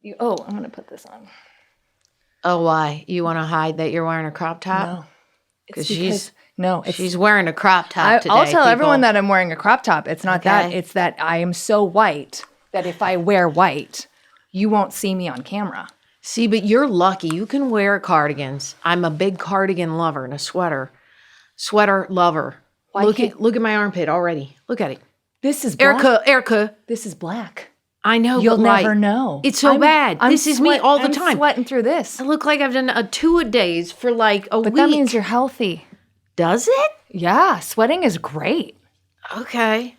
I'm going to put this on. Oh, why? You want to hide that you're wearing a crop top? No. Because she's It's wearing a crop top today. I'll tell people. everyone that I'm wearing a crop top. It's not that. It's that I am so white that if I wear white, you won't see me on camera. See, but you're lucky. You can wear cardigans. I'm a big cardigan lover and a sweater lover. Look at my armpit already. Look at it. This is black. Erica. This is black. I know. You'll never know. It's so bad. This is me all the time. I'm sweating through this. I look like I've done a 2-a-days for like a week. But that means you're healthy. Does it? Yeah, sweating is great. Okay.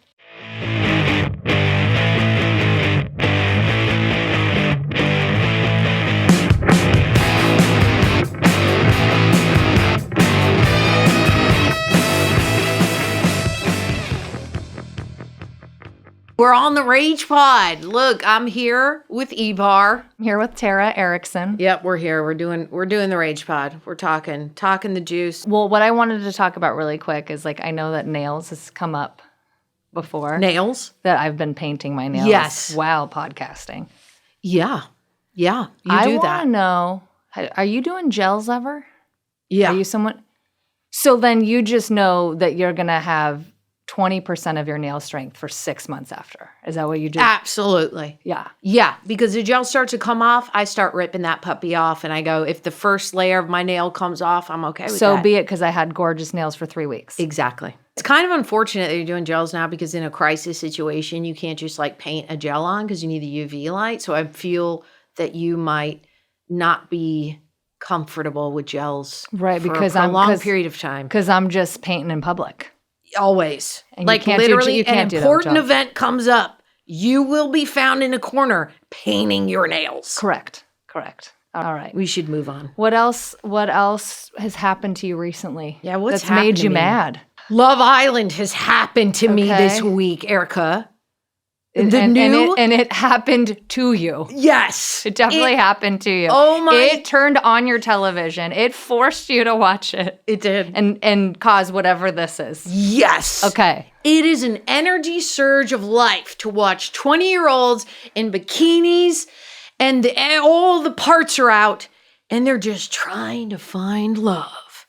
We're on the Rage Pod. Look, I'm here with Ivar. I'm here with Tara Erickson. Yep, we're here. We're doing the Rage Pod. We're talking the juice. Well, what I wanted to talk about really quick is I know that nails has come up before. Nails? That I've been painting my nails while podcasting. Yeah. Yeah, I want to know, are you doing gels ever? Yeah. Are you someone? So then you just know that you're going to have 20% of your nail strength for 6 months after. Is that what you do? Absolutely. Yeah. Yeah, because the gel starts to come off, I start ripping that puppy off, and I go, if the first layer of my nail comes off, I'm okay with that. So be it, because I had gorgeous nails for 3 weeks. Exactly. It's kind of unfortunate that you're doing gels now, because in a crisis situation, you can't just paint a gel on because you need the UV light. So I feel that you might not be comfortable with gels because for a long period of time. Because I'm just painting in public. Always. And literally an important event comes up, you will be found in a corner painting your nails. Correct. All right. We should move on. What else has happened to you recently? Yeah, what's that's made you mad? Love Island has happened to me this week, Erica. And it happened to you. Yes. It definitely happened to you. Oh my. It turned on your television. It forced you to watch it. It did. And cause whatever this is. Yes. Okay. It is an energy surge of life to watch 20-year-olds in bikinis and all the parts are out and they're just trying to find love,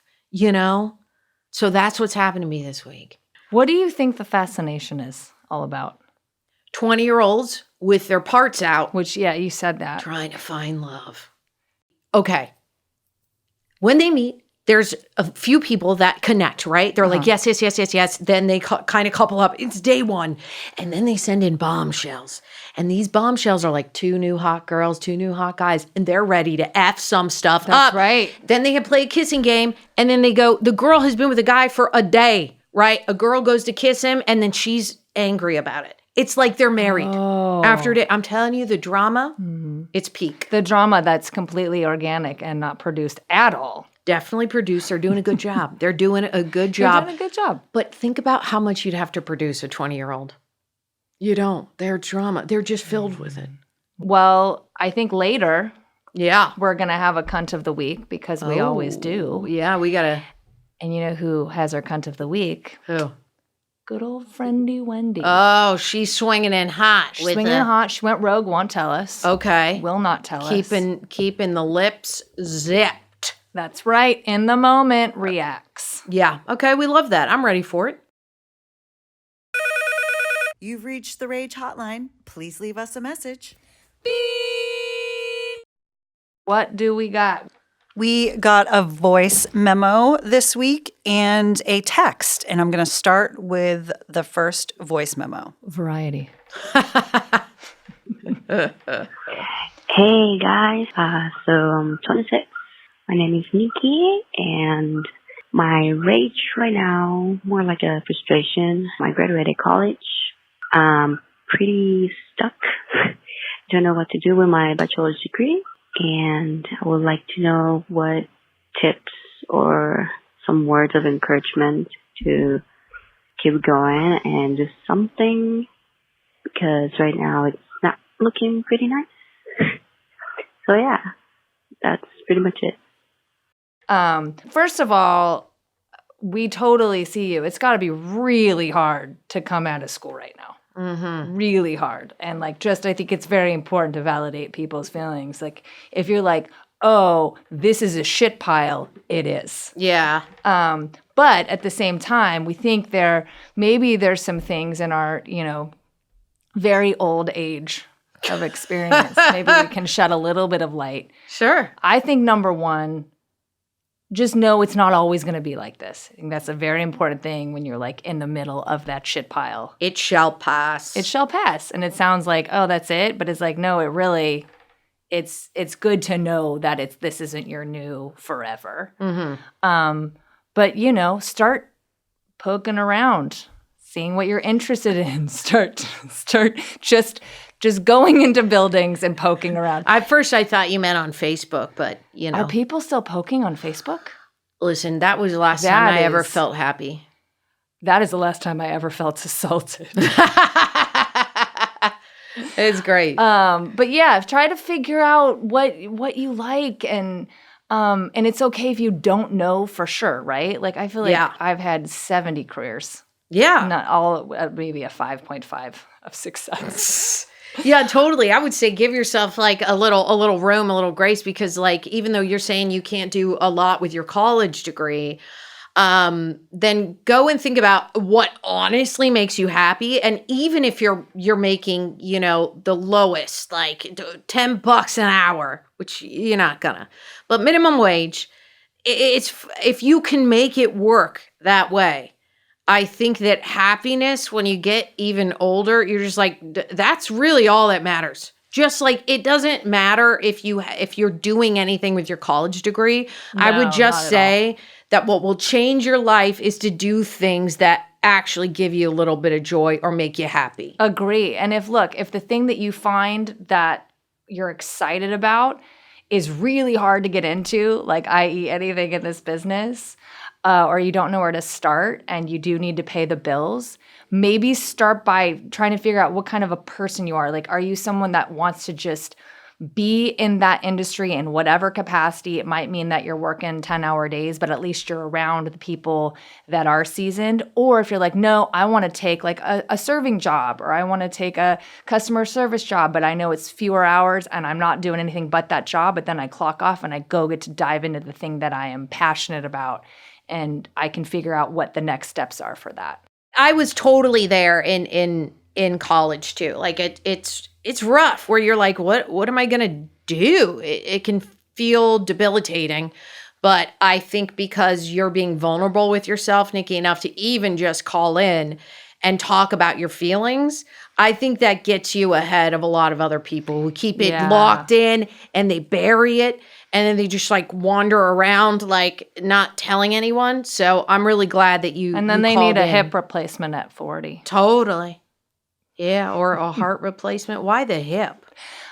So that's what's happened to me this week. What do you think the fascination is all about? 20-year-olds with their parts out. Which, yeah, you said that. Trying to find love. Okay. When they meet, there's a few people that connect, right? They're like, yes. Then they kind of couple up. It's day one. And then they send in bombshells. And these bombshells are like 2 new hot girls, 2 new hot guys. And they're ready to F some stuff up. That's right. Then they play a kissing game. And then they go, the girl has been with a guy for a day, right? A girl goes to kiss him. And then she's angry about it. It's like they're married after it. I'm telling you, the drama, it's peak. The drama that's completely organic and not produced at all. Definitely produced. They're doing a good job. They're doing a good job. But think about how much you'd have to produce a 20-year-old. You don't. They're drama. They're just filled with it. Well, I think later, yeah, we're going to have a cunt of the week because we always do. Yeah, we got to. And you know who has our cunt of the week? Who? Good old friendy Wendy. Oh, she's swinging in hot. She's swinging in hot. She went rogue, won't tell us. Okay. Will not tell us. Keeping the lips zipped. That's right. In the moment, reacts. Yeah. Okay, we love that. I'm ready for it. You've reached the Rage Hotline. Please leave us a message. Beep. What do we got? We got a voice memo this week and a text, and I'm going to start with the first voice memo. Variety. Hey guys, so I'm 26. My name is Nikki, and my rage right now, more like a frustration. I graduated college. I'm pretty stuck. Don't know what to do with my bachelor's degree. And I would like to know what tips or some words of encouragement to keep going and do something, because right now it's not looking pretty nice. So yeah, that's pretty much it. First of all, we totally see you. It's got to be really hard to come out of school right now. really hard. And like, just, I think it's very important to validate people's feelings. Like, if you're like, oh, this is a shit pile, it is. Yeah. But at the same time, we think maybe there's some things in our, very old age of experience. Maybe we can shed a little bit of light. Sure. I think number one, just know it's not always going to be like this. I think that's a very important thing when you're like in the middle of that shit pile. It shall pass. It shall pass. And it sounds like, oh, that's it. But it's like, no, it really, it's good to know that this isn't your new forever. But, start poking around, seeing what you're interested in. Start just going into buildings and poking around. At first, I thought you meant on Facebook, but, Are people still poking on Facebook? Listen, that was the last time I ever felt happy. That is the last time I ever felt assaulted. It's great. But yeah, try to figure out what you like, and it's okay if you don't know for sure, right? Like, I feel like I've had 70 careers. Yeah. Not all, maybe a 5.5 of success. Yeah, totally. I would say give yourself like a little room, a little grace, because like, even though you're saying you can't do a lot with your college degree, then go and think about what honestly makes you happy. And even if you're making, the lowest, like $10 an hour, which you're not gonna, but minimum wage, it's, if you can make it work that way, I think that happiness, when you get even older, you're just like, that's really all that matters. Just like, it doesn't matter if you're doing anything with your college degree. No, I would just not at say that what will change your life is to do things that actually give you a little bit of joy or make you happy. Agree. And if the thing that you find that you're excited about is really hard to get into, like i.e. anything in this business, or you don't know where to start and you do need to pay the bills, maybe start by trying to figure out what kind of a person you are. Like, are you someone that wants to just be in that industry in whatever capacity? It might mean that you're working 10-hour days, but at least you're around the people that are seasoned. Or if you're like, no, I want to take like a serving job, or I want to take a customer service job, but I know it's fewer hours and I'm not doing anything but that job, but then I clock off and I get to dive into the thing that I am passionate about. And I can figure out what the next steps are for that. I was totally there in college too. Like it's rough where you're like, what am I gonna do? It can feel debilitating, but I think because you're being vulnerable with yourself, Nikki, enough to even just call in and talk about your feelings, I think that gets you ahead of a lot of other people who keep it locked in and they bury it. And then they just like wander around, like not telling anyone. So I'm really glad that you. And then they need a hip replacement at 40. Totally. Yeah, or a heart replacement. Why the hip?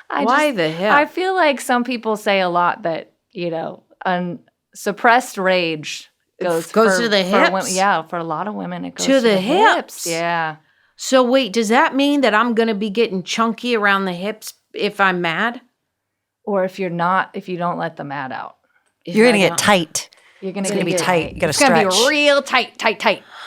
Why the hip? I feel like some people say a lot that, suppressed rage goes to the hips. For a lot of women, it goes to the hips. Yeah. So wait, does that mean that I'm going to be getting chunky around the hips if I'm mad? Or if you don't let the mat out. You're going to get tight. You're going It's to going to be tight. You got to It's going stretch. to be real tight.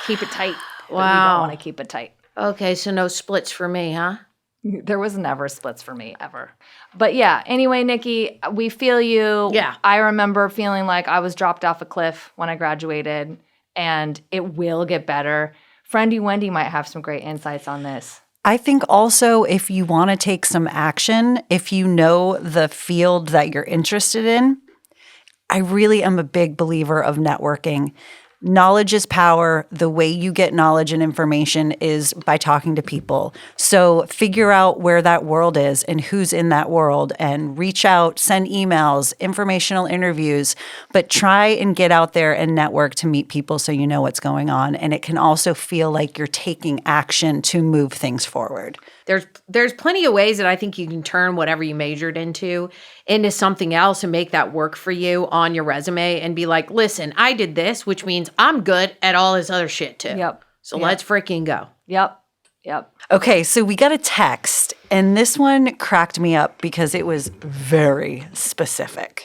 Keep it tight. But you don't want to keep it tight. Okay, so no splits for me, huh? There was never splits for me, ever. But yeah, anyway, Nikki, we feel you. Yeah. I remember feeling like I was dropped off a cliff when I graduated, and it will get better. Friendy Wendy might have some great insights on this. I think also if you want to take some action, if you know the field that you're interested in, I really am a big believer of networking. Knowledge is power. The way you get knowledge and information is by talking to people. So figure out where that world is and who's in that world, and reach out, send emails, informational interviews, but try and get out there and network to meet people so you know what's going on. And it can also feel like you're taking action to move things forward. There's plenty of ways that I think you can turn whatever you majored into something else and make that work for you on your resume and be like, listen, I did this, which means I'm good at all this other shit too. Yep. So let's freaking go. Yep. Okay, so we got a text, and this one cracked me up because it was very specific.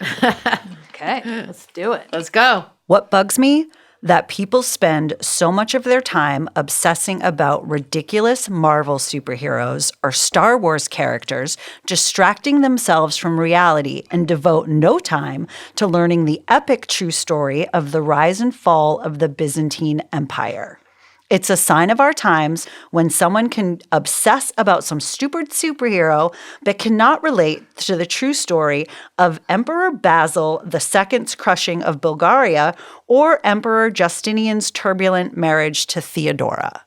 Okay, let's do it. Let's go. What bugs me? that people spend so much of their time obsessing about ridiculous Marvel superheroes or Star Wars characters, distracting themselves from reality and devote no time to learning the epic true story of the rise and fall of the Byzantine Empire. It's a sign of our times when someone can obsess about some stupid superhero but cannot relate to the true story of Emperor Basil II's crushing of Bulgaria or Emperor Justinian's turbulent marriage to Theodora.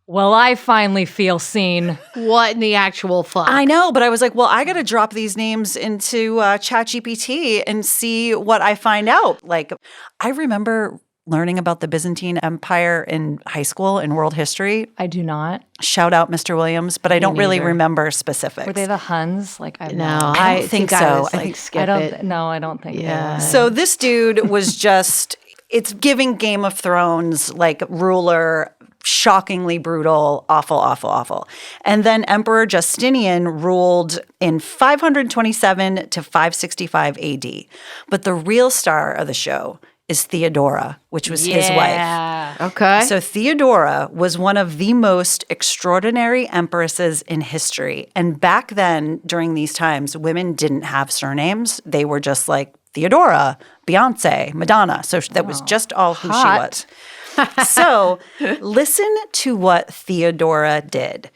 Well, I finally feel seen. What in the actual fuck? I know, but I was like, well, I got to drop these names into ChatGPT and see what I find out. Like, I remember learning about the Byzantine Empire in high school in world history. I do not. Shout out Mr. Williams, but I don't really remember specifics. Were they the Huns? Like, I No, I don't think so. I think skip it. No, I don't think. Yeah. So this dude was just, it's giving Game of Thrones, like ruler, shockingly brutal, awful, awful, awful. And then Emperor Justinian ruled in 527 to 565 AD. But the real star of the show is Theodora, which was his wife. Okay. So Theodora was one of the most extraordinary empresses in history. And back then, during these times, women didn't have surnames. They were just like Theodora, Beyonce, Madonna. So that was just all who she was. So listen to what Theodora did.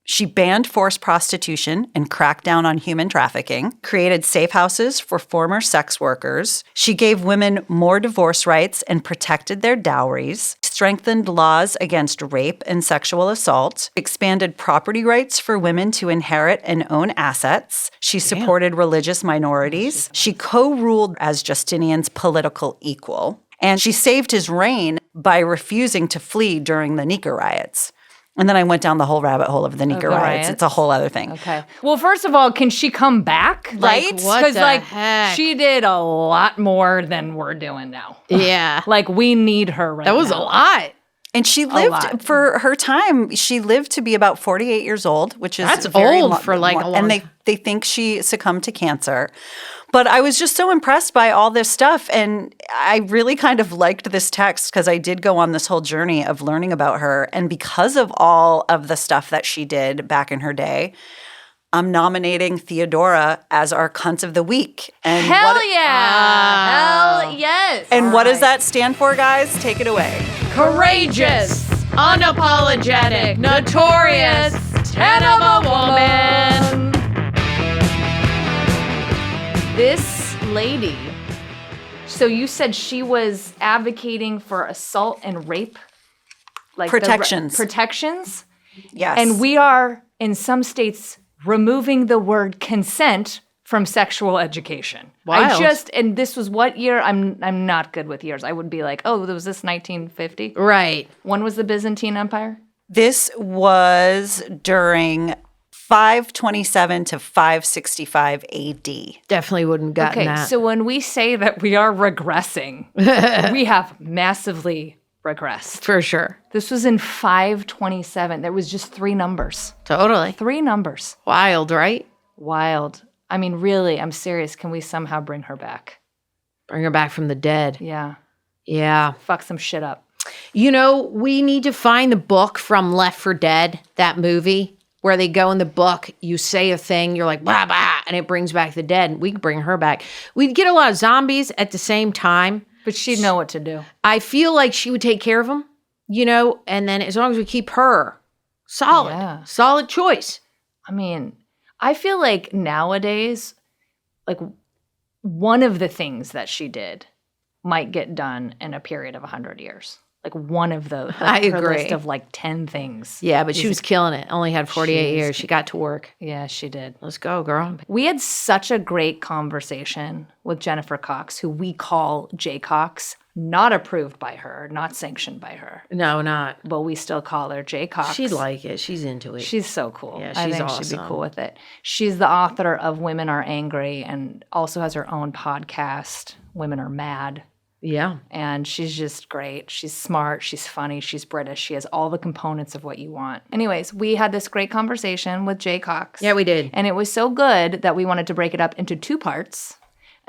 She banned forced prostitution and cracked down on human trafficking, created safe houses for former sex workers. She gave women more divorce rights and protected their dowries, strengthened laws against rape and sexual assault, expanded property rights for women to inherit and own assets. She supported religious minorities. She co-ruled as Justinian's political equal. And she saved his reign by refusing to flee during the Nika riots. And then I went down the whole rabbit hole of the Nika riots. It's a whole other thing. Okay. Well, first of all, can she come back? Right? What the heck? She did a lot more than we're doing now. Yeah. Like, we need her right now. That was a lot. And she lived, for her time, she lived to be about 48 years old, which is That's very old for like a long And they think she succumbed to cancer. But I was just so impressed by all this stuff. And I really kind of liked this text because I did go on this whole journey of learning about her. And because of all of the stuff that she did back in her day, I'm nominating Theodora as our cunt of the week. And Hell what, yeah! Hell yes! And what does that stand for, guys? Take it away. Courageous, unapologetic, notorious, 10 of a woman. This lady, so you said she was advocating for assault and rape? Like Protections. Protections? Yes. And we are, in some states, removing the word consent from sexual education. Wild. And this was what year? I'm not good with years. I would be like, oh, was this 1950? Right. When was the Byzantine Empire? This was during 527 to 565 AD. Definitely wouldn't have gotten Okay, that. so when we say that we are regressing, we have massively regressed. For sure. This was in 527. There was just 3 numbers. Totally. 3 numbers. Wild, right? Wild. I mean, really, I'm serious. Can we somehow bring her back? Bring her back from the dead. Yeah. Yeah. Fuck some shit up. You know, we need to find the book from Left 4 Dead, that movie, where they go in the book, you say a thing, you're like, blah, blah, and it brings back the dead. We could bring her back. We'd get a lot of zombies at the same time. But she'd know what to do. I feel like she would take care of them, you know, and then as long as we keep her solid, Yeah. solid choice. I mean, I feel like nowadays, like, one of the things that she did might get done in a period of 100 years. Like, one of those. I her agree. list of like 10 things. Yeah, but she was killing it. Only had 48 years. She got to work. Yeah, she did. Let's go, girl. We had such a great conversation with Jennifer Cox, who we call J Cox, not approved by her, not sanctioned by her, No, not. but we still call her J Cox. She'd like it. She's into it. She's so cool. Yeah, I she's think she'd be awesome. cool with it. She's the author of Women Are Angry and also has her own podcast, Women Are Mad. Yeah. And she's just great. She's smart. She's funny. She's British. She has all the components of what you want. Anyways, we had this great conversation with J Cox. Yeah, we did. And it was so good that we wanted to break it up into 2 parts.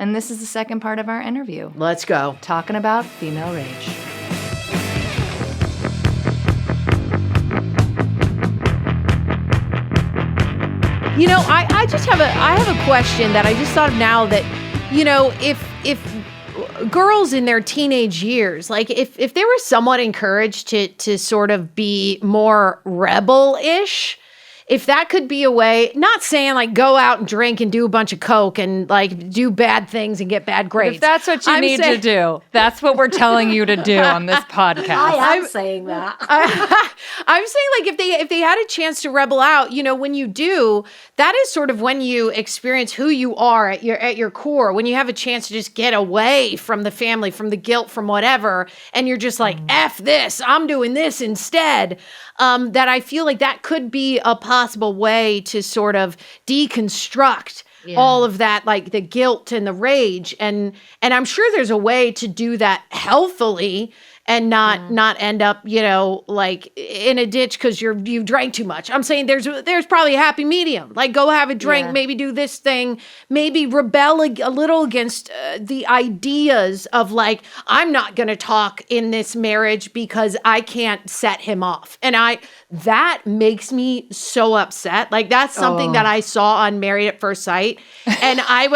And this is the second part of our interview, Let's go. talking about female rage. You know, I just have a question that I just thought of now that, you know, if girls in their teenage years, like if they were somewhat encouraged to sort of be more rebel-ish, if that could be a way, not saying like go out and drink and do a bunch of coke and like do bad things and get bad grades. If that's what you need to do, that's what we're telling you to do on this podcast. I'm saying that. I'm saying like if they had a chance to rebel out, you know, when you do, that is sort of when you experience who you are at your core, when you have a chance to just get away from the family, from the guilt, from whatever, and you're just like, F this, I'm doing this instead. That I feel like that could be a possible way to sort of deconstruct all of that, like the guilt and the rage. And I'm sure there's a way to do that healthily and not end up, you know, like in a ditch because you drank too much. I'm saying there's probably a happy medium. Like go have a drink, maybe do this thing, maybe rebel a little against the ideas of like, I'm not going to talk in this marriage because I can't set him off. And that makes me so upset. Like that's something that I saw on Married at First Sight. And I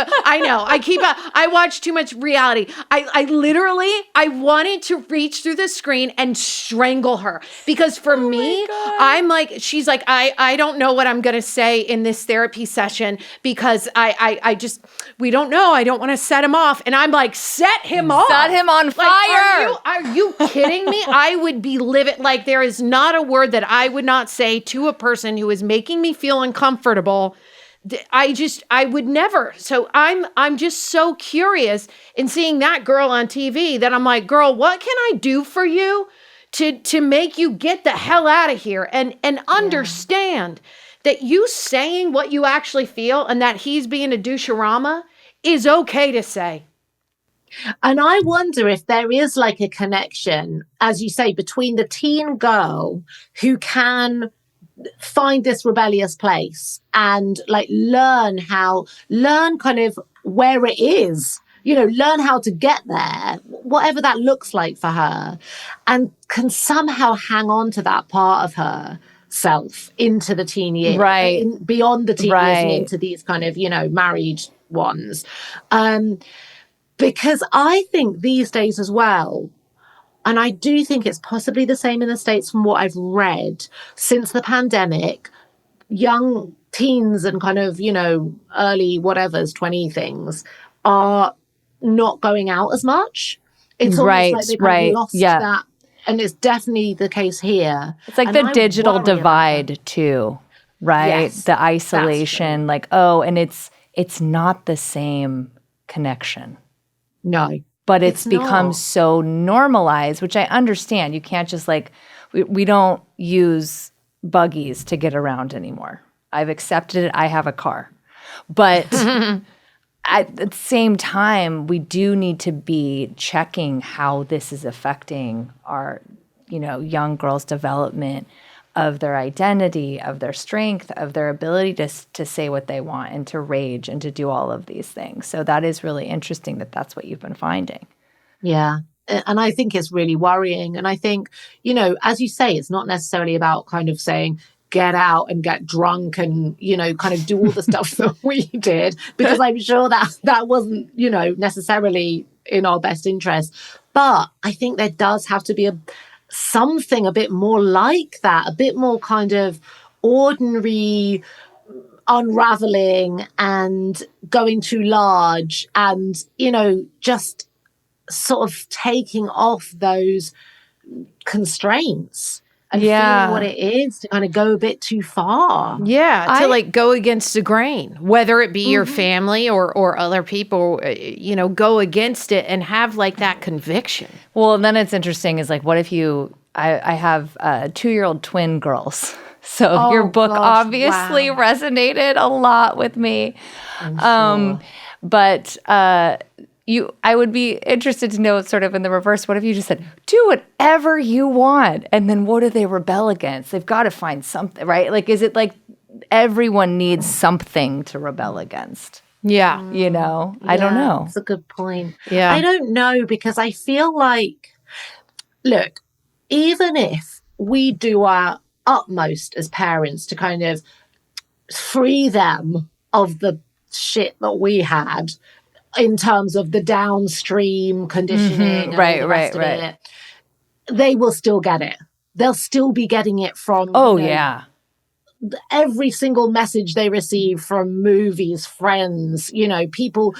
know, I watch too much reality. I literally wanted to reach through the screen and strangle her because for me, I'm like, she's like, I don't know what I'm going to say in this therapy session because we don't know. I don't want to set him off. And I'm like, set him off. Set him on fire. Like, are you kidding me? I would be livid. Like there is not a word that I would not say to a person who is making me feel uncomfortable. I would never. So I'm just so curious in seeing that girl on TV that I'm like, girl, what can I do for you to make you get the hell out of here and understand that you saying what you actually feel and that he's being a doucherama is okay to say. And I wonder if there is like a connection, as you say, between the teen girl who can find this rebellious place and like learn kind of where it is, you know, learn how to get there, whatever that looks like for her, and can somehow hang on to that part of herself into the teen years, right? Beyond the teen years and into these kind of, you know, married ones. Because I think these days as well, and I do think it's possibly the same in the States from what I've read since the pandemic, young teens and kind of, you know, early whatever's 20 things are not going out as much. It's almost like they've kind of lost that. And it's definitely the case here. It's like the digital divide too, right? Yes, the isolation, like, and it's not the same connection. No. But it's become so normalized, which I understand. You can't just like, we don't use buggies to get around anymore. I've accepted it. I have a car. But at the same time, we do need to be checking how this is affecting our, you know, young girls' development of their identity, of their strength, of their ability to say what they want and to rage and to do all of these things. So that is really interesting that that's what you've been finding. Yeah. And I think it's really worrying. And I think, you know, as you say, it's not necessarily about kind of saying, get out and get drunk and, you know, kind of do all the stuff that we did, because I'm sure that wasn't, you know, necessarily in our best interest. But I think there does have to be something a bit more like that, a bit more kind of ordinary unraveling and going too large and, you know, just sort of taking off those constraints and feeling what it is to kind of go a bit too far. Yeah, to like go against the grain, whether it be your family or other people, you know, go against it and have like that conviction. Well, and then it's interesting is like, what if I have 2-year-old twin girls. So your book obviously resonated a lot with me. I'm sure. But I would be interested to know sort of in the reverse, what if you just said, do whatever you want? And then what do they rebel against? They've got to find something, right? Like, is it like everyone needs something to rebel against? Yeah. You know, I don't know. That's a good point. Yeah. I don't know, because I feel like, look, even if we do our utmost as parents to kind of free them of the shit that we had in terms of the downstream conditioning and all the rest of it, they will still get it. They'll still be getting it from every single message they receive from movies, friends, people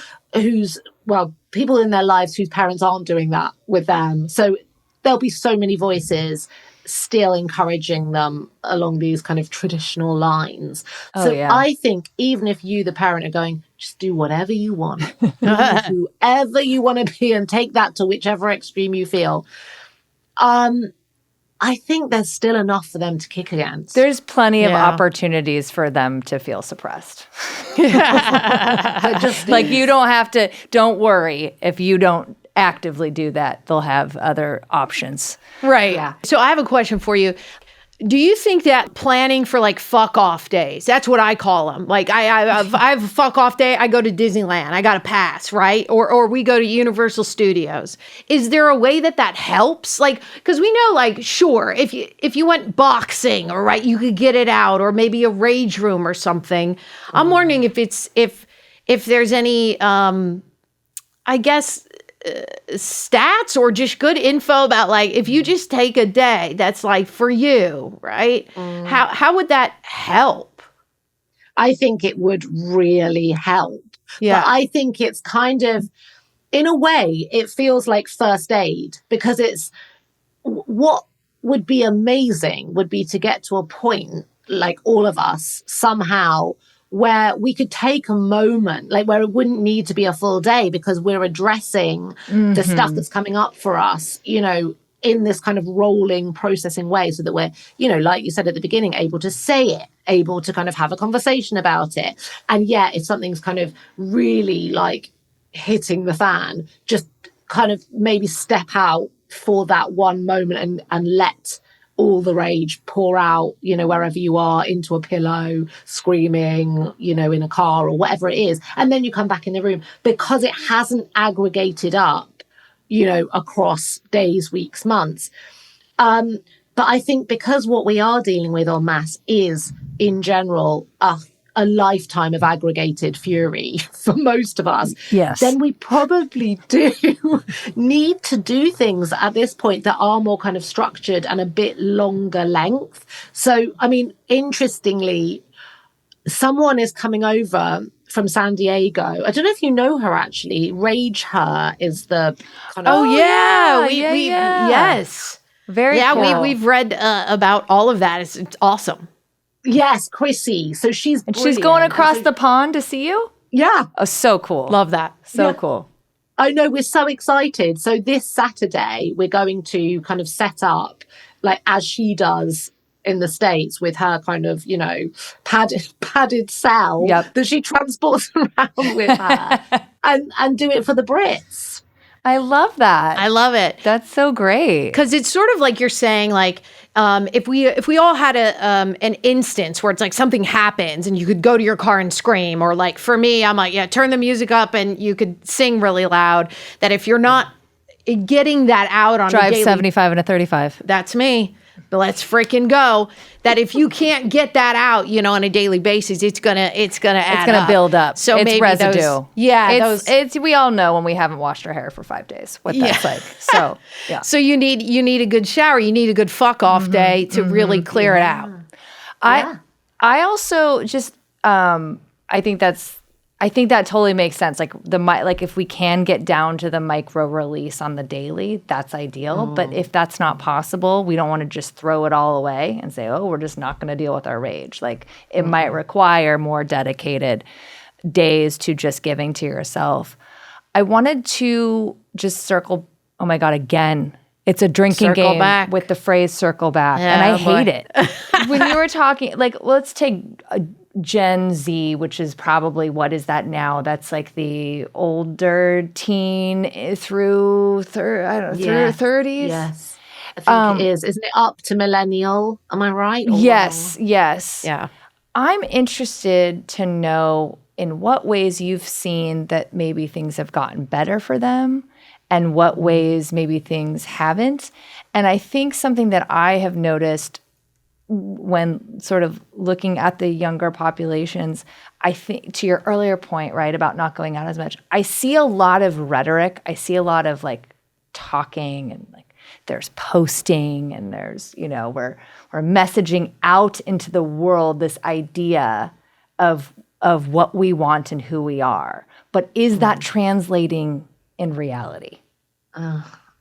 people in their lives whose parents aren't doing that with them. So there'll be so many voices still encouraging them along these kind of traditional lines. I think even if you, the parent, are going, just do whatever you want, whoever you want to be, and take that to whichever extreme you feel, I think there's still enough for them to kick against. There's plenty of opportunities for them to feel suppressed. Like, you don't have to, don't worry if you don't actively do that. They'll have other options. Right. Yeah. So I have a question for you. Do you think that planning for like fuck off days, that's what I call them. Like I have a fuck off day, I go to Disneyland, I got to pass, right? Or we go to Universal Studios. Is there a way that helps? Like, because we know, like, sure, if you went boxing, or right, you could get it out, or maybe a rage room or something. I'm wondering if there's any, I guess, stats or just good info about, like, if you just take a day that's like for you, right? How would that help? I think it would really help. Yeah. But I think it's kind of, in a way, it feels like first aid, because it's, what would be amazing would be to get to a point, like all of us somehow, where we could take a moment, like where it wouldn't need to be a full day, because we're addressing the stuff that's coming up for us, in this kind of rolling, processing way, so that we're, like you said at the beginning, able to say it, able to kind of have a conversation about it. And yet, if something's kind of really like hitting the fan, just kind of maybe step out for that one moment and let all the rage pour out, wherever you are, into a pillow, screaming, in a car or whatever it is. And then you come back in the room, because it hasn't aggregated up, across days, weeks, months. But I think because what we are dealing with en masse is, in general, a lifetime of aggregated fury for most of us, then we probably do need to do things at this point that are more kind of structured and a bit longer length. So, I mean, interestingly, someone is coming over from San Diego. I don't know if you know her, actually. Rage Her is the kind of... Yes. Very cool. We've read about all of that. It's awesome. Yes, Chrissy. So she's going across the pond to see you? Yeah. Oh, so cool. Love that. So cool. I know, we're so excited. So this Saturday, we're going to kind of set up, like, as she does in the States, with her kind of, padded cell that she transports around with her, and do it for the Brits. I love that. I love it. That's so great. Because it's sort of like you're saying, like, if we all had an instance where it's like something happens and you could go to your car and scream, or like for me, I'm like, turn the music up and you could sing really loud. That if you're not getting that out on drive a daily, 75 and a 35. That's me. But let's freaking go. That if you can't get that out, on a daily basis, it's gonna build up. So it's maybe residue. It's we all know when we haven't washed our hair for 5 days what that's like. So So you need a good shower. You need a good fuck off day to really clear it out. I also just I think that totally makes sense. Like if we can get down to the micro release on the daily, that's ideal. But if that's not possible, we don't want to just throw it all away and say, oh, we're just not going to deal with our rage. Like, it might require more dedicated days to just giving to yourself. I wanted to just circle, oh my God, again. It's a drinking Circle game back. with the phrase circle back. Yeah, and I boy. hate it. When you were talking, like, let's take Gen Z, which is probably, what is that now? That's like the older teen through 30s. Yes, I think it is. Isn't it up to millennial? Am I right? Yes. Yeah. I'm interested to know in what ways you've seen that maybe things have gotten better for them and what ways maybe things haven't. And I think something that I have noticed when sort of looking at the younger populations, I think to your earlier point, right, about not going out as much, I see a lot of rhetoric. I see a lot of like talking and like there's posting and there's, we're messaging out into the world this idea of what we want and who we are. But is that translating in reality?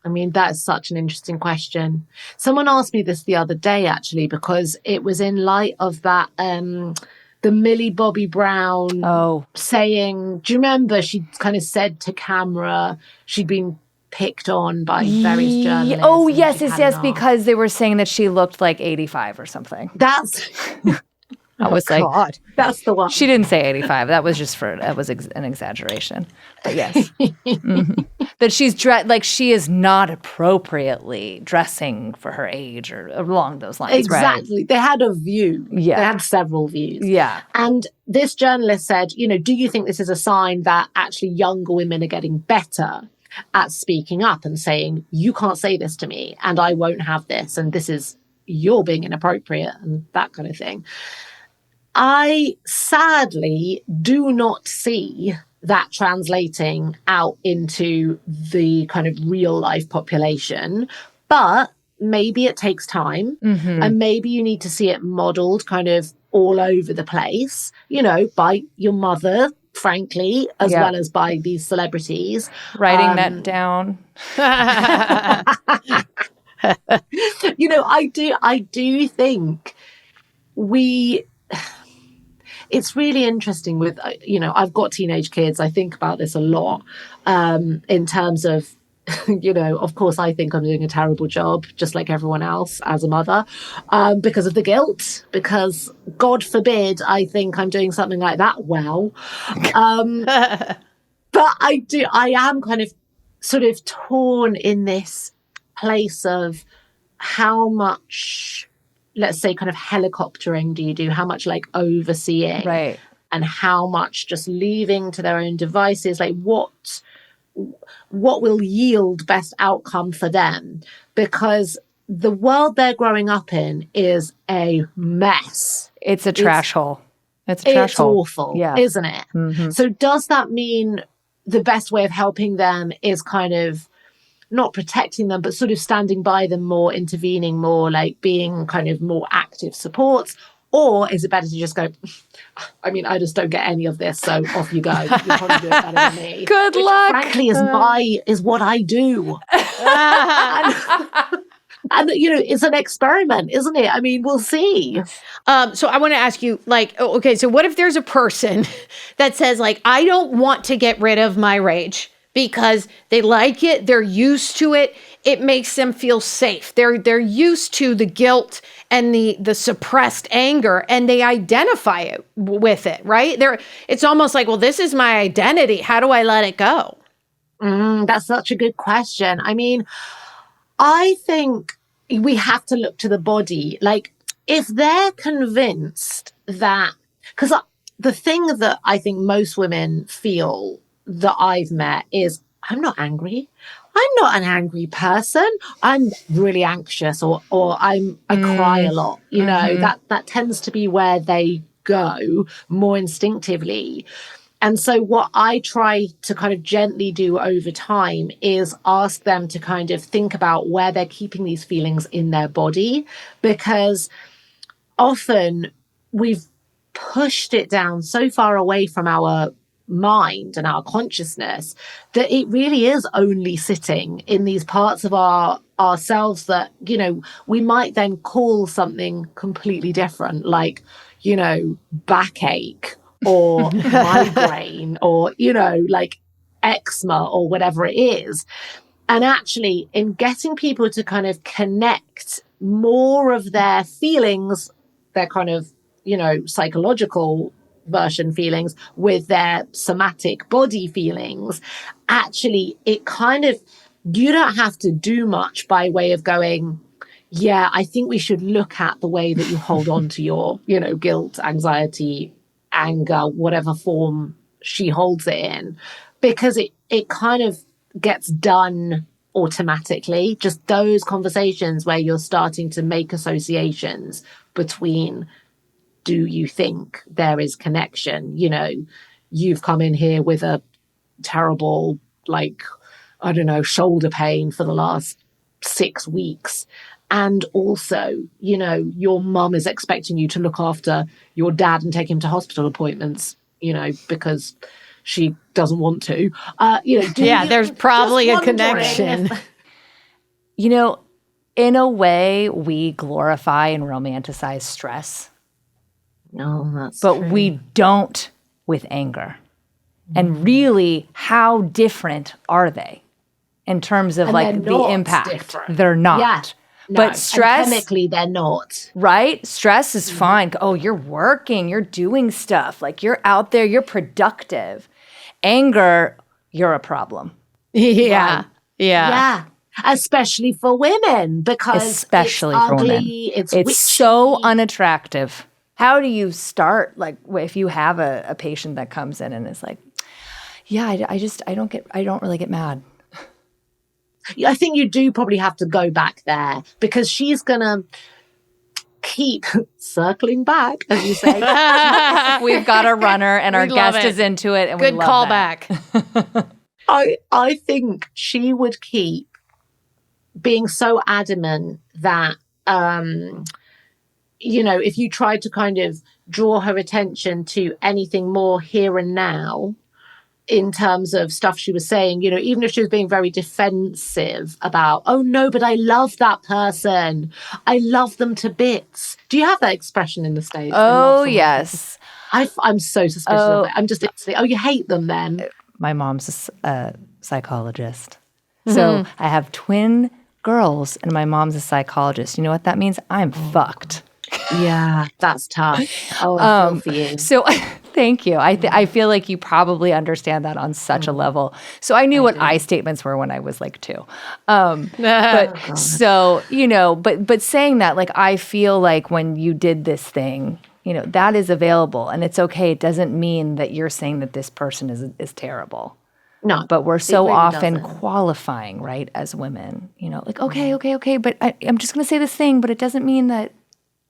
I mean, that's such an interesting question. Someone asked me this the other day, actually, because it was in light of that, the Millie Bobby Brown saying, do you remember she kind of said to camera she'd been picked on by various journalists? Oh, yes, because they were saying that she looked like 85 or something. That's... I was like, God, that's the one. She didn't say 85. That was just an exaggeration. But yes. That she's she is not appropriately dressing for her age or along those lines. Exactly. Right? They had a view. Yeah. They had several views. Yeah. And this journalist said, do you think this is a sign that actually younger women are getting better at speaking up and saying, you can't say this to me and I won't have this and you're being inappropriate and that kind of thing. I sadly do not see that translating out into the kind of real life population, but maybe it takes time and maybe you need to see it modeled kind of all over the place, by your mother, frankly, as well as by these celebrities. Writing that down. I do think it's really interesting with, I've got teenage kids. I think about this a lot in terms of, of course, I think I'm doing a terrible job, just like everyone else as a mother, because of the guilt, because God forbid, I think I'm doing something like that well. But I am kind of sort of torn in this place of how much, let's say, kind of helicoptering do you do? How much like overseeing? Right. And how much just leaving to their own devices? Like what will yield best outcome for them? Because the world they're growing up in is a mess. It's a trash hole. It's a trash hole. It's awful, isn't it? Mm-hmm. So does that mean the best way of helping them is kind of not protecting them, but sort of standing by them more, intervening more, like being kind of more active supports? Or is it better to just go, I mean, I just don't get any of this, so off you go. You probably do it better than me. Good luck. Frankly, is what I do. And it's an experiment, isn't it? I mean, we'll see. So I want to ask you, okay, so what if there's a person that says, I don't want to get rid of my rage because they like it, they're used to it, it makes them feel safe. They're used to the guilt and the suppressed anger, and they identify with it, right? It's almost like, well, this is my identity. How do I let it go? That's such a good question. I mean, I think we have to look to the body. Like, if they're convinced that, because the thing that I think most women feel that I've met is, I'm not angry. I'm not an angry person. I'm really anxious, or I cry a lot. That tends to be where they go more instinctively. And so what I try to kind of gently do over time is ask them to kind of think about where they're keeping these feelings in their body, because often we've pushed it down so far away from our mind and our consciousness that it really is only sitting in these parts of ourselves that, we might then call something completely different, like, backache or migraine or, like eczema or whatever it is. And actually, in getting people to kind of connect more of their feelings, their kind of, psychological version feelings with their somatic body feelings, actually, it kind of, you don't have to do much by way of going, yeah, I think we should look at the way that you hold on to your, guilt, anxiety, anger, whatever form she holds it in, because it kind of gets done automatically. Just those conversations where you're starting to make associations between, do you think there is connection? You know, you've come in here with a terrible, like, I don't know, shoulder pain for the last 6 weeks. And also, you know, your mum is expecting you to look after your dad and take him to hospital appointments, you know, because she doesn't want to. You know, There's probably a just wondering connection. You know, in a way, we glorify and romanticize stress, No, that's but true. we don't with anger. And really, how different are they in terms of And like they're the not impact? different. They're not. Yeah. No, But and stress, chemically, they're not. right? Stress is fine. Oh, you're working, you're doing stuff. Like you're out there, you're productive. Anger, you're a problem. Yeah. Right. Yeah. Yeah. Especially for women, because Especially it's for women. ugly, it's It's witchy. so unattractive. How do you start? Like if you have a patient that comes in and is like, yeah, I don't really get mad. I think you do probably have to go back there, because she's going to keep circling back, as you say. We've got a runner and our We love guest it. is into it and Good we love that. callback. I think she would keep being so adamant that, you know, if you tried to kind of draw her attention to anything more here and now, in terms of stuff she was saying, you know, even if she was being very defensive about, oh no, but I love that person. I love them to bits. Do you have that expression in the States? I love Oh, someone to yes. bits. I'm so suspicious of it. I'm just, oh, you hate them then? My mom's a psychologist. So I have twin girls and my mom's a psychologist. You know what that means? I'm fucked. Yeah, that's tough. Oh, I feel for you. So thank you. I feel like you probably understand that on such a level. So I knew what I statements were when I was like 2. But so, you know, but saying that, like, I feel like when you did this thing, you know, that is available and it's okay. It doesn't mean that you're saying that this person is terrible. No, But we're so really often doesn't. qualifying, right, as women, you know, like, okay, but I'm just going to say this thing, but it doesn't mean that,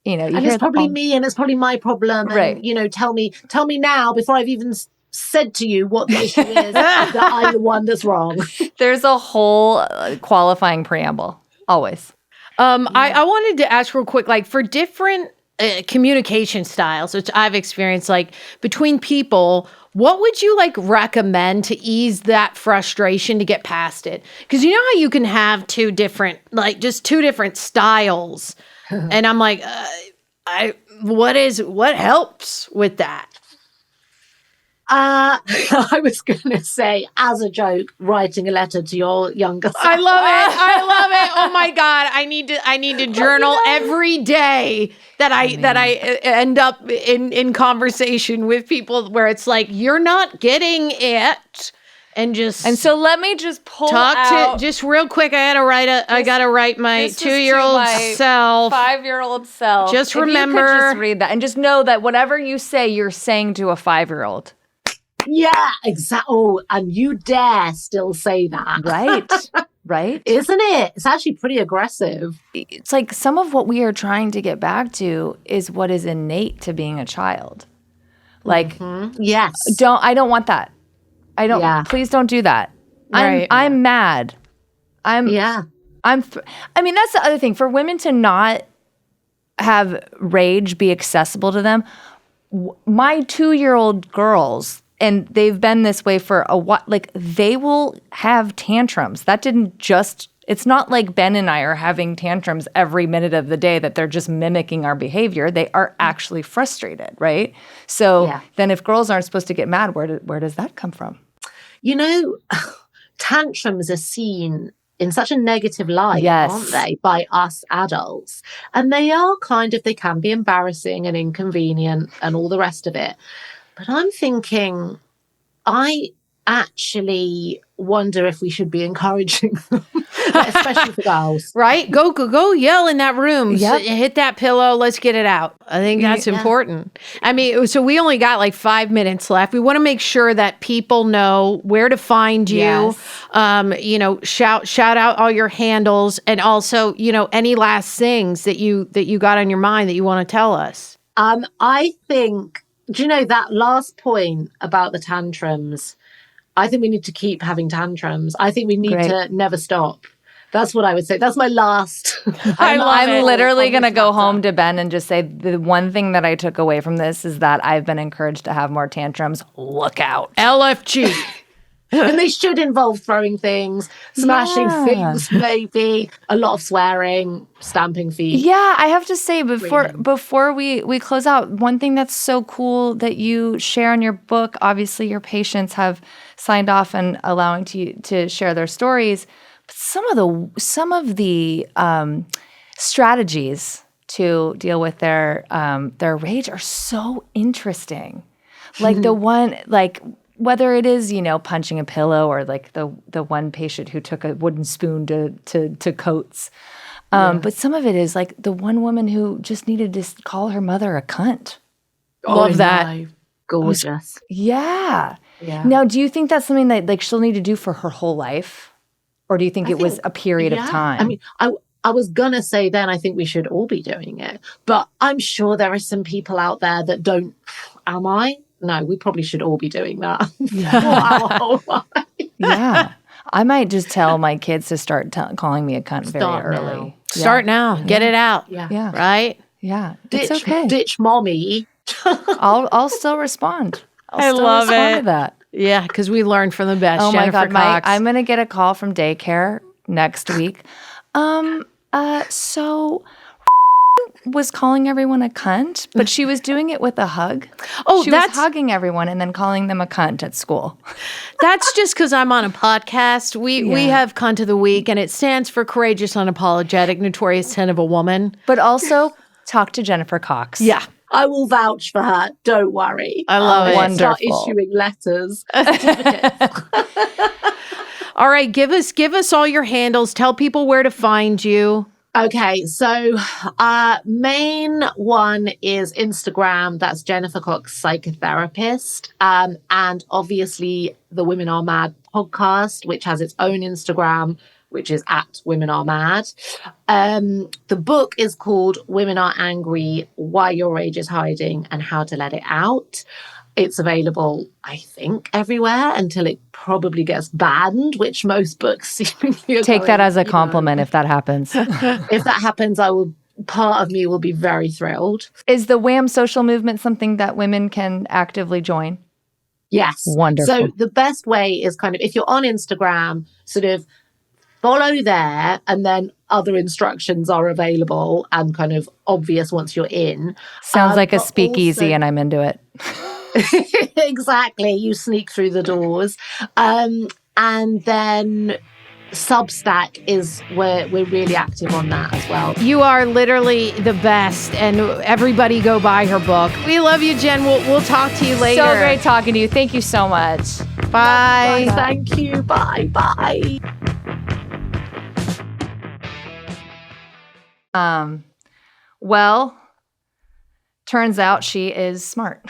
you know, you And hear it's probably all- me and it's probably my problem. Right. And, you know, tell me now before I've even said to you what the issue is, that I'm the one that's wrong. There's a whole qualifying preamble, always. I wanted to ask real quick, like for different communication styles, which I've experienced, like between people, what would you like recommend to ease that frustration to get past it? Because you know how you can have two different styles, and I'm like, what helps with that? I was going to say, as a joke, writing a letter to your younger self. I love it. Oh my God. I need to journal every day that I end up in conversation with people where it's like, you're not getting it. And so let me just pull talk out to just real quick. I gotta write my this is to 2-year-old my self. 5-year-old self. Just If you could remember- just read that and just know that whatever you say, you're saying to a 5-year-old. Yeah, exactly. Oh, and you dare still say that. Right. Right. Isn't it? It's actually pretty aggressive. It's like some of what we are trying to get back to is what is innate to being a child. Like, Yes. I don't want that. Please don't do that. Right. I'm mad. Yeah. I mean, that's the other thing. For women to not have rage be accessible to them, my 2-year-old girls, and they've been this way for a while, like they will have tantrums. It's not like Ben and I are having tantrums every minute of the day that they're just mimicking our behavior. They are actually frustrated, right? So then if girls aren't supposed to get mad, where does that come from? You know, tantrums are seen in such a negative light, Yes. aren't they, by us adults? And they can be embarrassing and inconvenient and all the rest of it. But I'm thinking, I actually wonder if we should be encouraging them, especially for girls. Right? Go yell in that room. Yep. Hit that pillow. Let's get it out. I think that's important. I mean, so we only got like 5 minutes left. We want to make sure that people know where to find you. Yes. Shout out all your handles, and also, any last things that you got on your mind that you want to tell us. I think, that last point about the tantrums, I think we need to keep having tantrums. I think we need to never stop. That's what I would say. That's my last. I'm literally going to go home to Ben and just say the one thing that I took away from this is that I've been encouraged to have more tantrums. Look out. LFG. And they should involve throwing things, smashing things, maybe a lot of swearing, stamping feet. Yeah, I have to say before we close out, one thing that's so cool that you share in your book, obviously your patients have signed off and allowing to share their stories, but some of the strategies to deal with their rage are so interesting. Like the one, like whether it is, punching a pillow, or like the one patient who took a wooden spoon to coats. But some of it is like the one woman who just needed to call her mother a cunt. Love that. No. Gorgeous. Yeah. Now, do you think that's something that like she'll need to do for her whole life? Or do you think it was a period of time? I mean, I was going to say then I think we should all be doing it. But I'm sure there are some people out there that don't. Am I? No, we probably should all be doing that. Yeah. I might just tell my kids to start calling me a cunt very early. Now. Start now. Get it out. Yeah. Right? Yeah. Ditch, it's okay. Ditch mommy. I'll still respond. I love respond it. to that. Yeah, because we learned from the best. Oh Jennifer my God, Cox. I'm gonna get a call from daycare next week. So was calling everyone a cunt, but she was doing it with a hug. Oh, she was hugging everyone and then calling them a cunt at school. That's just because I'm on a podcast. We have Cunt of the Week, and it stands for Courageous, Unapologetic, Notorious Sin of a Woman. But also talk to Jennifer Cox. Yeah. I will vouch for her. Don't worry. I love it. Wonderful. Start issuing letters. All right, give us all your handles. Tell people where to find you. Okay, so main one is Instagram. That's Jennifer Cox, psychotherapist. And obviously the Women Are Mad podcast, which has its own Instagram, which is at Women Are Mad. The book is called Women Are Angry, Why Your Rage is Hiding and How to Let It Out. It's available, I think, everywhere until it probably gets banned, which most books seemingly are Take that as a compliment if that happens. If that happens, part of me will be very thrilled. Is the WHAM social movement something that women can actively join? Yes. Wonderful. So the best way is kind of, if you're on Instagram, sort of follow there, and then other instructions are available and kind of obvious once you're in. Sounds like a speakeasy and I'm into it. Exactly. You sneak through the doors. And then Substack is where we're really active on that as well. You are literally the best, and everybody go buy her book. We love you, Jen. We'll talk to you later. So great talking to you. Thank you so much. Bye. Thank you. Bye. Bye. Well, turns out she is smart.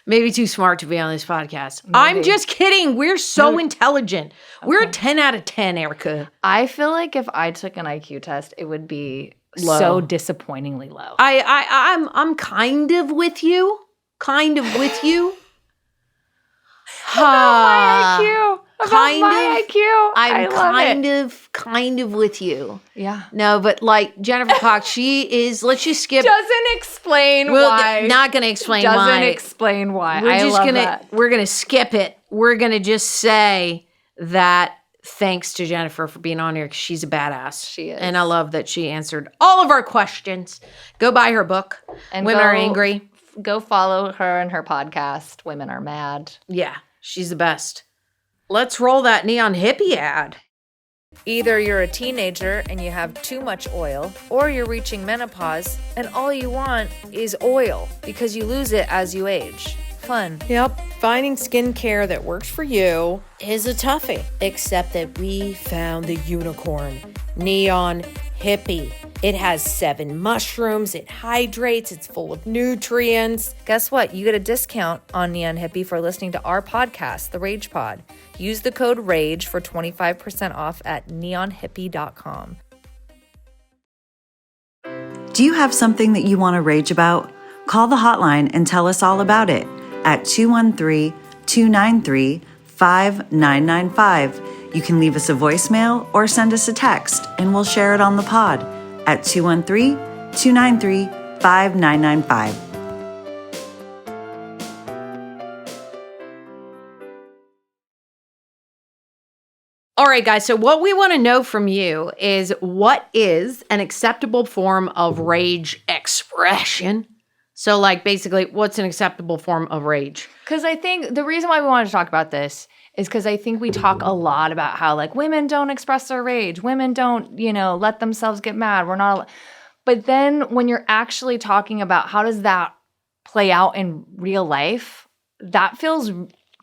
Maybe too smart to be on this podcast. I'm just kidding. We're so intelligent. We're a 10 out of 10, Erica. I feel like if I took an IQ test, it would be so disappointingly low. I'm kind of with you. Kind of with you. My IQ. Kind my of. IQ. I'm I love kind of with you. Yeah. No, but like Jennifer Cox, she is. Let's just skip. Doesn't explain why. Not going to explain why. Doesn't explain why. We're gonna skip it. We're gonna just say that thanks to Jennifer for being on here, because she's a badass. She is. And I love that she answered all of our questions. Go buy her book. And Women Are Angry. Go follow her and her podcast, Women Are Mad. Yeah, she's the best. Let's roll that neon hippie ad. Either you're a teenager and you have too much oil, or you're reaching menopause and all you want is oil because you lose it as you age. fun. Yep, finding skincare that works for you is a toughie. Except that we found the unicorn, Neon Hippie. It has 7 mushrooms, it hydrates, it's full of nutrients. Guess what? You get a discount on Neon Hippie for listening to our podcast, The Rage Pod. Use the code RAGE for 25% off at neonhippie.com. Do you have something that you want to rage about? Call the hotline and tell us all about it at 213-293-5995. You can leave us a voicemail or send us a text, and we'll share it on the pod at 213-293-5995. All right, guys. So what we want to know from you is, what is an acceptable form of rage expression? So like, basically, what's an acceptable form of rage? Because I think the reason why we wanted to talk about this is because I think we talk a lot about how, like, women don't express their rage. Women don't, let themselves get mad. We're not. But then when you're actually talking about how does that play out in real life, that feels,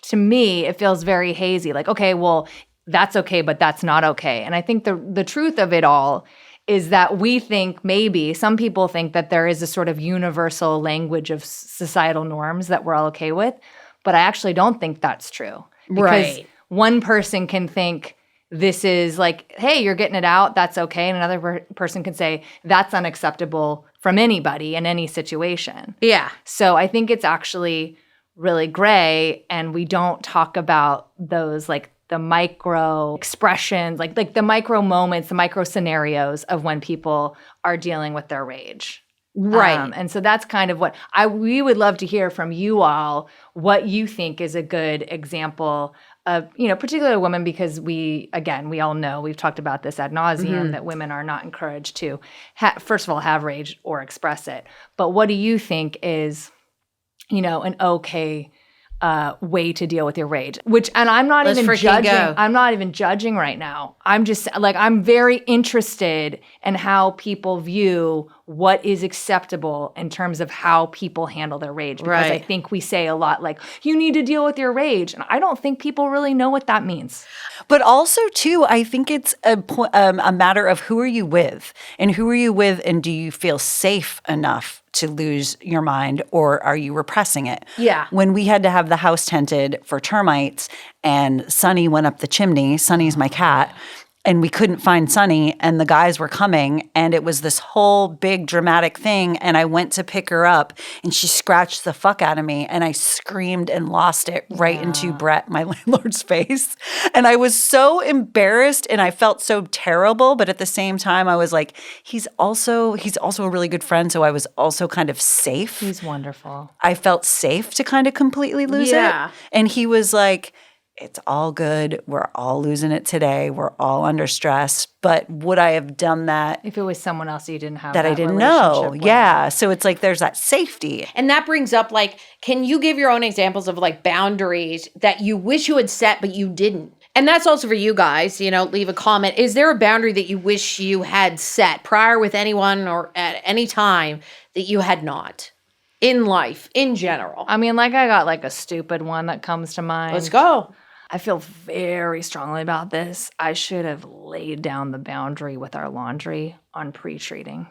to me, it feels very hazy. Like, okay, well, that's okay, but that's not okay. And I think the truth of it all is that we think, maybe some people think, that there is a sort of universal language of societal norms that we're all okay with. But I actually don't think that's true. Because Right. one person can think this is like, hey, you're getting it out, that's okay. And another person can say that's unacceptable from anybody in any situation. Yeah. So I think it's actually really gray, and we don't talk about those, like, the micro expressions, like the micro moments, the micro scenarios of when people are dealing with their rage. Right. And so that's kind of what we would love to hear from you all, what you think is a good example of, particularly women, because we all know, we've talked about this ad nauseum, that women are not encouraged to, first of all, have rage or express it. But what do you think is, an okay way to deal with your rage? And I'm not Let's even freaking judging. go. I'm not even judging right now. I'm just like, I'm very interested in how people view what is acceptable in terms of how people handle their rage. Because I Right. think we say a lot like, you need to deal with your rage. And I don't think people really know what that means. But also, too, I think it's a matter of who are you with, and do you feel safe enough to lose your mind, or are you repressing it? Yeah. When we had to have the house tented for termites and Sunny went up the chimney, Sunny's my cat, and we couldn't find Sunny, and the guys were coming, and it was this whole big dramatic thing, and I went to pick her up, and she scratched the fuck out of me, and I screamed and lost it right into Brett, my landlord's face. And I was so embarrassed, and I felt so terrible, but at the same time, I was like, he's also a really good friend, so I was also kind of safe. He's wonderful. I felt safe to kind of completely lose Yeah. it. And he was like, it's all good. We're all losing it today. We're all under stress. But would I have done that If it was someone else you didn't have that I didn't know? relationship with. Yeah. So it's like there's that safety. And that brings up, like, can you give your own examples of, like, boundaries that you wish you had set but you didn't? And that's also for you guys, leave a comment. Is there a boundary that you wish you had set prior with anyone or at any time that you had not in life, in general? I mean, like, I got like a stupid one that comes to mind. Let's go. I feel very strongly about this. I should have laid down the boundary with our laundry on pre-treating.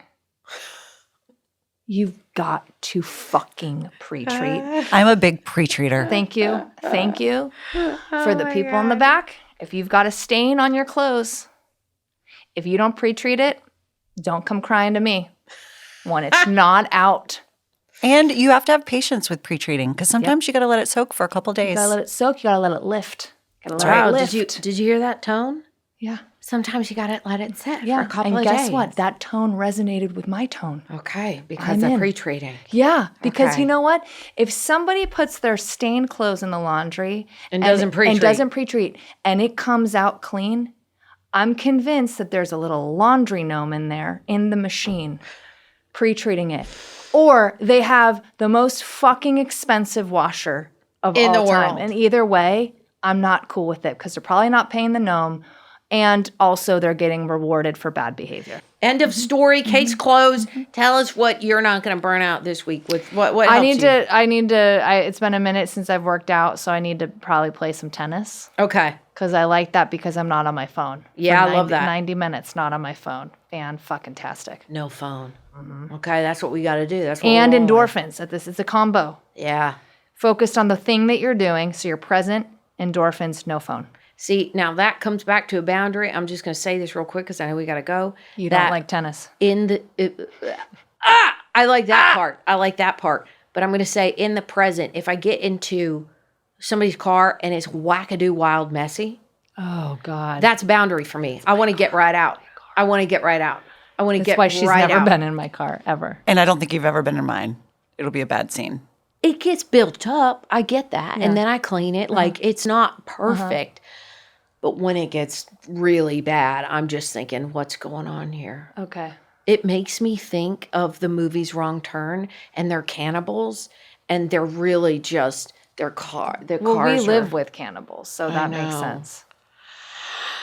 You've got to fucking pre-treat. I'm a big pre-treater. Thank you. Thank you. For the people in the back, if you've got a stain on your clothes, if you don't pre-treat it, don't come crying to me when it's not out. And you have to have patience with pre-treating because sometimes you got to let it soak for a couple days. You gotta let it soak. You gotta let it lift. Gotta let Wow, it lift. did you hear that tone? Yeah. Sometimes you gotta let it sit Yeah. for a couple and of guess days. what? That tone resonated with my tone. Okay, I'm because of in. pre-treating. Yeah, because Okay. you know what? If somebody puts their stained clothes in the laundry And doesn't pre-treat. and it comes out clean, I'm convinced that there's a little laundry gnome in there in the machine pre-treating it. Or they have the most fucking expensive washer of In all the time. world. And either way, I'm not cool with it because they're probably not paying the gnome And also they're getting rewarded for bad behavior. End of story. Case closed. Tell us what you're not going to burn out this week with. What helps I you? need to, it's been a minute since I've worked out, so I need to probably play some tennis. Okay. Because I like that because I'm not on my phone. Yeah, For I love that. 90 minutes not on my phone. Fan-fucking-tastic. No phone. Okay, that's what we got to do. That's what And we're all on. endorphins. It's a combo. Yeah. Focused on the thing that you're doing, so you're present, endorphins, no phone. See, now that comes back to a boundary. I'm just going to say this real quick because I know we got to go. You don't like tennis. I like that part. I like that part. But I'm going to say in the present, if I get into somebody's car and it's wackadoo wild messy, Oh, God. that's a boundary for me. I want to get right out. I want to get right out. I want to That's get why she's right never out. been in my car, ever. And I don't think you've ever been in mine. It'll be a bad scene. It gets built up. I get that. And then I clean it. Like, it's not perfect. But when it gets really bad, I'm just thinking, what's going on here? Okay. It makes me think of the movies Wrong Turn, and they're cannibals, and they're really just their cars. Well, we live with cannibals, so that makes know. sense.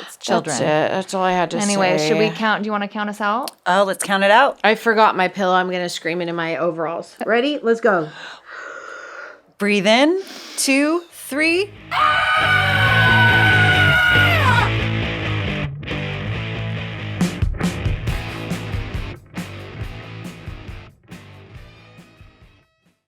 It's children. That's it. That's all I had to say. Anyway, should we count? Do you want to count us out? Oh, let's count it out. I forgot my pillow. I'm going to scream into my overalls. Ready? Let's go. Breathe in. 2, 3.